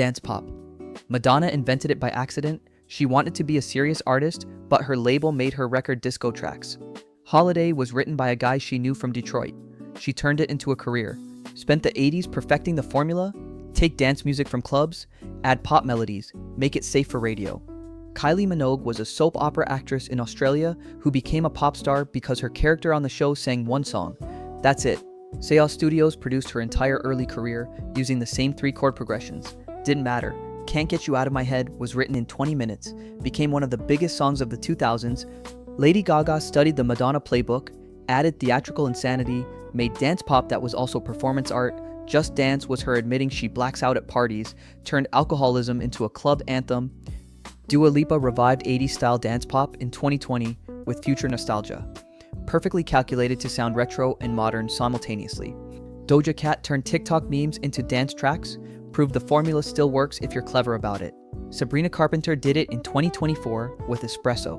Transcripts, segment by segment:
Dance pop. Madonna invented it by accident. She wanted to be a serious artist, but her label made her record disco tracks. Holiday was written by a guy she knew from Detroit. She turned it into a career. Spent the 80s perfecting the formula. Take dance music from clubs, add pop melodies, make it safe for radio. Kylie Minogue was a soap opera actress in Australia who became a pop star because her character on the show sang one song. That's it. Seos Studios produced her entire early career using the same 3 chord progressions. Didn't matter. Can't Get You Out of My Head was written in 20 minutes, became one of the biggest songs of the 2000s. Lady Gaga studied the Madonna playbook, added theatrical insanity, made dance pop that was also performance art. Just Dance was her admitting she blacks out at parties, turned alcoholism into a club anthem. Dua Lipa revived 80s style dance pop in 2020 with Future Nostalgia. Perfectly calculated to sound retro and modern simultaneously. Doja Cat turned TikTok memes into dance tracks, proved the formula still works if you're clever about it. Sabrina Carpenter did it in 2024 with Espresso.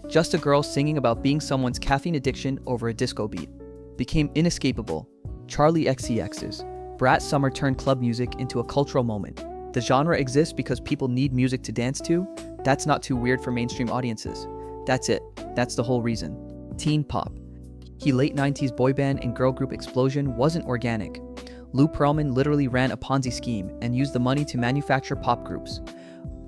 Just a girl singing about being someone's caffeine addiction over a disco beat. Became inescapable. Charlie XCX's Brat Summer turned club music into a cultural moment. The genre exists because people need music to dance to. That's not too weird for mainstream audiences. That's it. That's the whole reason. Teen pop. He late 90s boy band and girl group explosion wasn't organic. Lou Pearlman literally ran a Ponzi scheme and used the money to manufacture pop groups.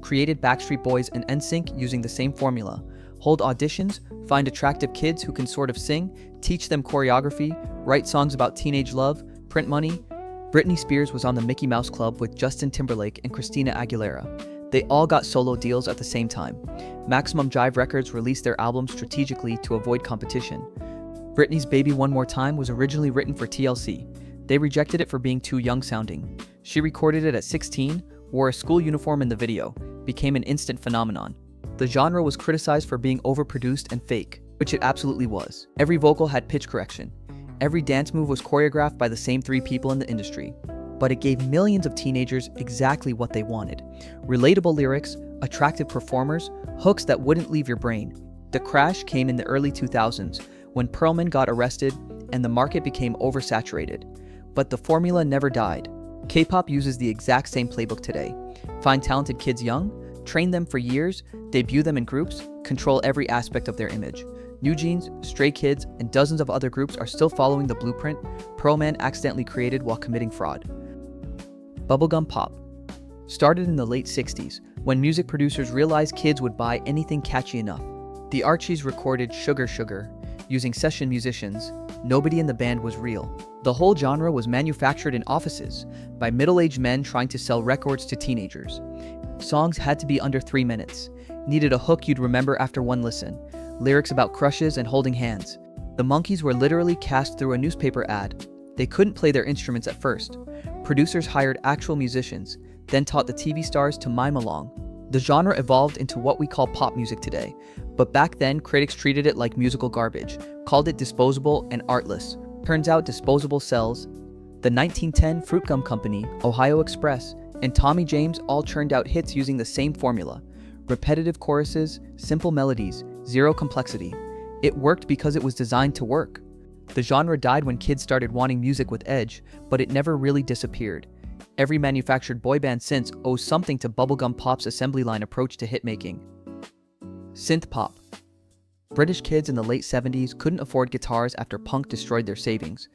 Created Backstreet Boys and NSYNC using the same formula. Hold auditions, find attractive kids who can sort of sing, teach them choreography, write songs about teenage love, print money. Britney Spears was on the Mickey Mouse Club with Justin Timberlake and Christina Aguilera. They all got solo deals at the same time. Maximum Jive Records released their albums strategically to avoid competition. Britney's Baby One More Time was originally written for TLC. They rejected it for being too young sounding. She recorded it at 16, wore a school uniform in the video, became an instant phenomenon. The genre was criticized for being overproduced and fake, which it absolutely was. Every vocal had pitch correction. Every dance move was choreographed by the same 3 people in the industry. But it gave millions of teenagers exactly what they wanted. Relatable lyrics, attractive performers, hooks that wouldn't leave your brain. The crash came in the early 2000s, when Pearlman got arrested and the market became oversaturated. But the formula never died. K-pop uses the exact same playbook today. Find talented kids young, train them for years, debut them in groups, control every aspect of their image. New Jeans, Stray Kids, and dozens of other groups are still following the blueprint Pearlman accidentally created while committing fraud. Bubblegum pop. Started in the late 60s, when music producers realized kids would buy anything catchy enough. The Archies recorded Sugar Sugar, using session musicians. Nobody in the band was real. The whole genre was manufactured in offices by middle-aged men trying to sell records to teenagers. Songs had to be under 3 minutes. Needed a hook you'd remember after one listen. Lyrics about crushes and holding hands. The Monkees were literally cast through a newspaper ad. They couldn't play their instruments at first. Producers hired actual musicians, then taught the TV stars to mime along. The genre evolved into what we call pop music today, but back then critics treated it like musical garbage, called it disposable and artless. Turns out disposable sells. The 1910 Fruit Gum Company, Ohio Express, and Tommy James all churned out hits using the same formula. Repetitive choruses, simple melodies, zero complexity. It worked because it was designed to work. The genre died when kids started wanting music with edge, but it never really disappeared. Every manufactured boy band since owes something to Bubblegum Pop's assembly line approach to hitmaking. Synth pop. British kids in the late 70s couldn't afford guitars after punk destroyed their savings.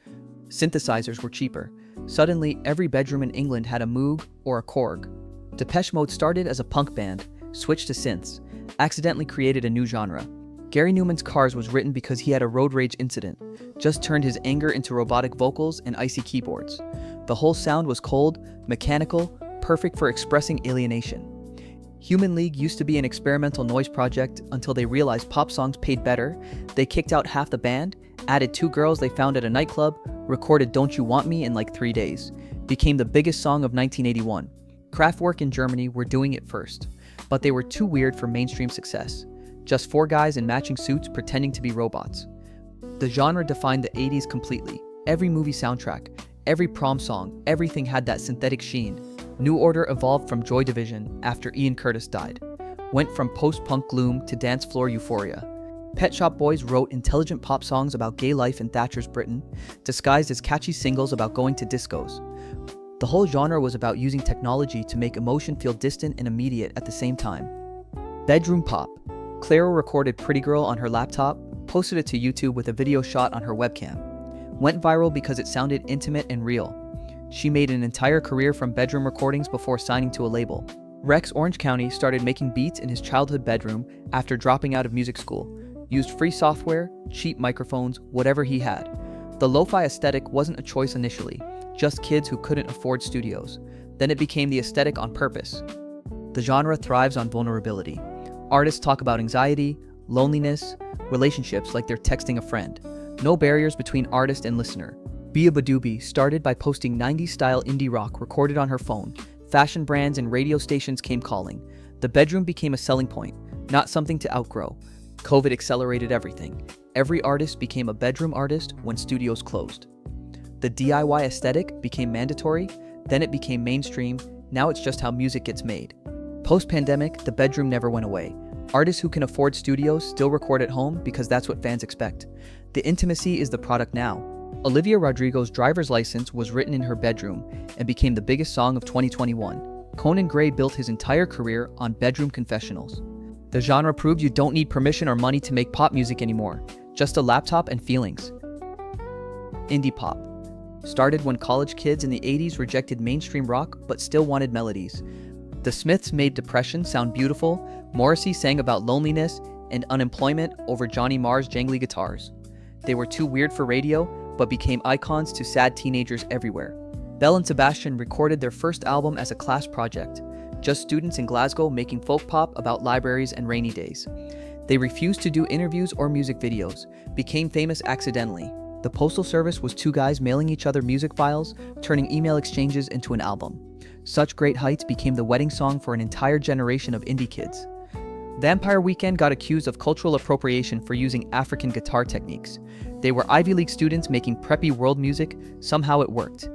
Synthesizers were cheaper. Suddenly, every bedroom in England had a Moog or a Korg. Depeche Mode started as a punk band, switched to synths, accidentally created a new genre. Gary Numan's Cars was written because he had a road rage incident, just turned his anger into robotic vocals and icy keyboards. The whole sound was cold, mechanical, perfect for expressing alienation. Human League used to be an experimental noise project until they realized pop songs paid better. They kicked out half the band, added 2 girls they found at a nightclub, recorded Don't You Want Me in like 3 days. Became the biggest song of 1981. Kraftwerk in Germany were doing it first, but they were too weird for mainstream success. Just 4 guys in matching suits pretending to be robots. The genre defined the 80s completely. Every movie soundtrack, every prom song, everything had that synthetic sheen. New Order evolved from Joy Division after Ian Curtis died. Went from post-punk gloom to dance floor euphoria. Pet Shop Boys wrote intelligent pop songs about gay life in Thatcher's Britain, disguised as catchy singles about going to discos. The whole genre was about using technology to make emotion feel distant and immediate at the same time. Bedroom pop. Clara recorded Pretty Girl on her laptop, posted it to YouTube with a video shot on her webcam. Went viral because it sounded intimate and real. She made an entire career from bedroom recordings before signing to a label. Rex Orange County started making beats in his childhood bedroom after dropping out of music school. Used free software, cheap microphones, whatever he had. The lo-fi aesthetic wasn't a choice initially, just kids who couldn't afford studios. Then it became the aesthetic on purpose. The genre thrives on vulnerability. Artists talk about anxiety, loneliness, relationships like they're texting a friend. No barriers between artist and listener. Bubblegum started by posting 90s-style indie rock recorded on her phone. Fashion brands and radio stations came calling. The bedroom became a selling point, not something to outgrow. COVID accelerated everything. Every artist became a bedroom artist when studios closed. The DIY aesthetic became mandatory, then it became mainstream, now it's just how music gets made. Post-pandemic, the bedroom never went away. Artists who can afford studios still record at home because that's what fans expect. The intimacy is the product now. Olivia Rodrigo's Driver's License was written in her bedroom and became the biggest song of 2021. Conan Gray built his entire career on bedroom confessionals. The genre proved you don't need permission or money to make pop music anymore, just a laptop and feelings. Indie pop. Started when college kids in the 80s rejected mainstream rock but still wanted melodies. The Smiths made depression sound beautiful, Morrissey sang about loneliness and unemployment over Johnny Marr's jangly guitars. They were too weird for radio, but became icons to sad teenagers everywhere. Belle and Sebastian recorded their first album as a class project, just students in Glasgow making folk pop about libraries and rainy days. They refused to do interviews or music videos, became famous accidentally. The Postal Service was two guys mailing each other music files, turning email exchanges into an album. Such Great Heights became the wedding song for an entire generation of indie kids. Vampire Weekend got accused of cultural appropriation for using African guitar techniques. They were Ivy League students making preppy world music, somehow it worked.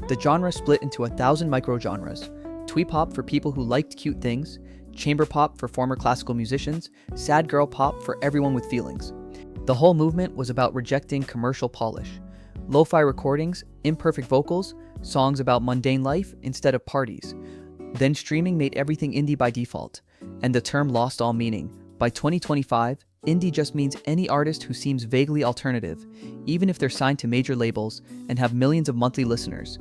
The genre split into 1,000 micro-genres. Twee pop for people who liked cute things, chamber pop for former classical musicians, sad girl pop for everyone with feelings. The whole movement was about rejecting commercial polish. Lo-fi recordings, imperfect vocals, songs about mundane life instead of parties. Then streaming made everything indie by default, and the term lost all meaning. By 2025, indie just means any artist who seems vaguely alternative, even if they're signed to major labels and have millions of monthly listeners.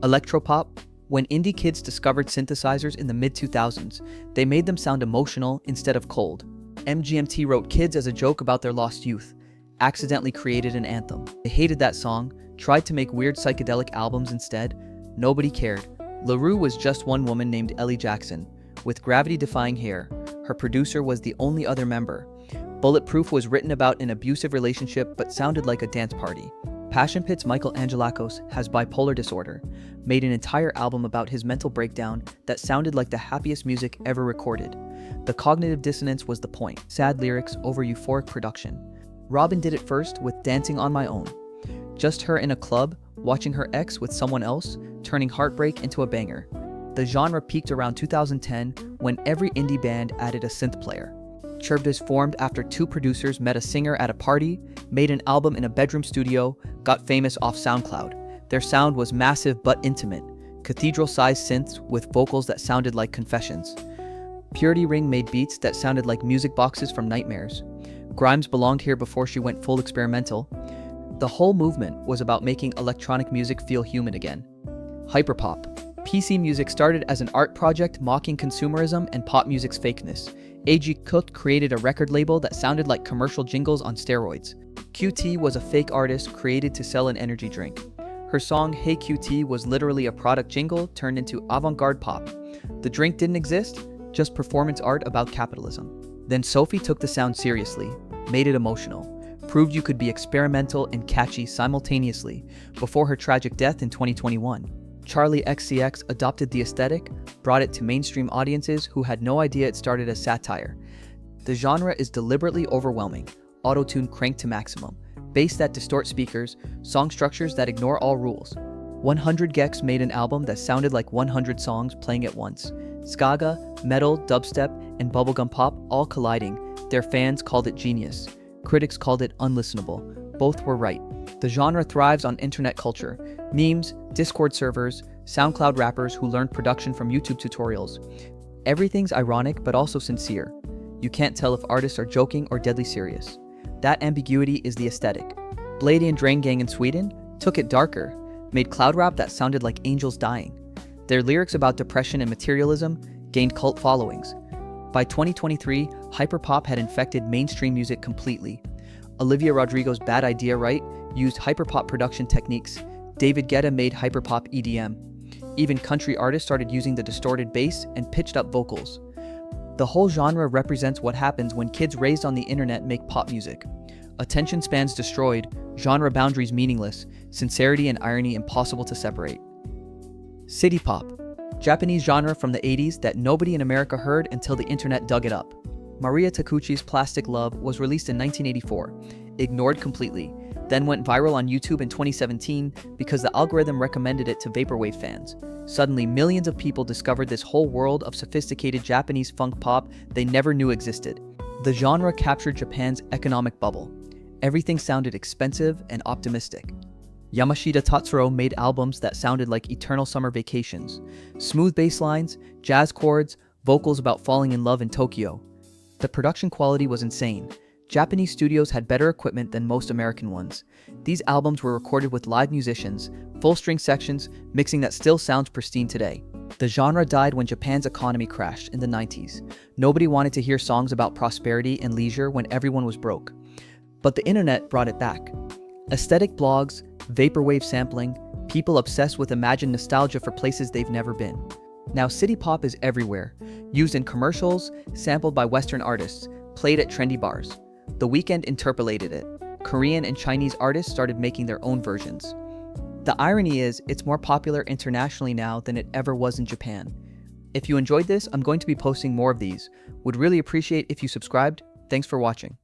Electro pop. When indie kids discovered synthesizers in the mid-2000s, they made them sound emotional instead of cold. MGMT wrote Kids as a joke about their lost youth, accidentally created an anthem. They hated that song, tried to make weird psychedelic albums instead. Nobody cared. LaRue was just one woman named Ellie Jackson, with gravity-defying hair. Her producer was the only other member. Bulletproof was written about an abusive relationship but sounded like a dance party. Passion Pit's Michael Angelakos has bipolar disorder, made an entire album about his mental breakdown that sounded like the happiest music ever recorded. The cognitive dissonance was the point. Sad lyrics over euphoric production. Robyn did it first with Dancing on My Own. Just her in a club, watching her ex with someone else, turning heartbreak into a banger. The genre peaked around 2010 when every indie band added a synth player. Chirpdiz formed after two producers met a singer at a party, made an album in a bedroom studio, got famous off SoundCloud. Their sound was massive but intimate, cathedral-sized synths with vocals that sounded like confessions. Purity Ring made beats that sounded like music boxes from nightmares. Grimes belonged here before she went full experimental. The whole movement was about making electronic music feel human again. Hyperpop. PC music started as an art project mocking consumerism and pop music's fakeness. A.G. Cook created a record label that sounded like commercial jingles on steroids. QT was a fake artist created to sell an energy drink. Her song Hey QT was literally a product jingle turned into avant-garde pop. The drink didn't exist, just performance art about capitalism. Then Sophie took the sound seriously, made it emotional, proved you could be experimental and catchy simultaneously before her tragic death in 2021. Charlie XCX adopted the aesthetic, brought it to mainstream audiences who had no idea it started as satire. The genre is deliberately overwhelming, auto-tune cranked to maximum, bass that distort speakers, song structures that ignore all rules. 100 gecs made an album that sounded like 100 songs playing at once. Skaga, metal, dubstep, and bubblegum pop all colliding. Their fans called it genius. Critics called it unlistenable. Both were right. The genre thrives on internet culture. Memes, Discord servers, SoundCloud rappers who learned production from YouTube tutorials. Everything's ironic but also sincere. You can't tell if artists are joking or deadly serious. That ambiguity is the aesthetic. Blady and Drain Gang in Sweden took it darker, made cloud rap that sounded like angels dying. Their lyrics about depression and materialism gained cult followings. By 2023, hyperpop had infected mainstream music completely. Olivia Rodrigo's Bad Idea Right used hyperpop production techniques. David Guetta made hyperpop EDM. Even country artists started using the distorted bass and pitched up vocals. The whole genre represents what happens when kids raised on the internet make pop music. Attention spans destroyed, genre boundaries meaningless, sincerity and irony impossible to separate. City pop, Japanese genre from the 80s that nobody in America heard until the internet dug it up. Maria Takuchi's Plastic Love was released in 1984, ignored completely, then went viral on YouTube in 2017 because the algorithm recommended it to vaporwave fans. Suddenly, millions of people discovered this whole world of sophisticated Japanese funk pop they never knew existed. The genre captured Japan's economic bubble. Everything sounded expensive and optimistic. Yamashita Tatsuro made albums that sounded like eternal summer vacations. Smooth bass lines, jazz chords, vocals about falling in love in Tokyo. The production quality was insane. Japanese studios had better equipment than most American ones. These albums were recorded with live musicians, full-string sections, mixing that still sounds pristine today. The genre died when Japan's economy crashed in the 90s. Nobody wanted to hear songs about prosperity and leisure when everyone was broke. But the internet brought it back. Aesthetic blogs, vaporwave sampling, people obsessed with imagined nostalgia for places they've never been. Now city pop is everywhere, used in commercials, sampled by Western artists, played at trendy bars. The Weeknd interpolated it. Korean and Chinese artists started making their own versions. The irony is, it's more popular internationally now than it ever was in Japan. If you enjoyed this, I'm going to be posting more of these. Would really appreciate if you subscribed. Thanks for watching.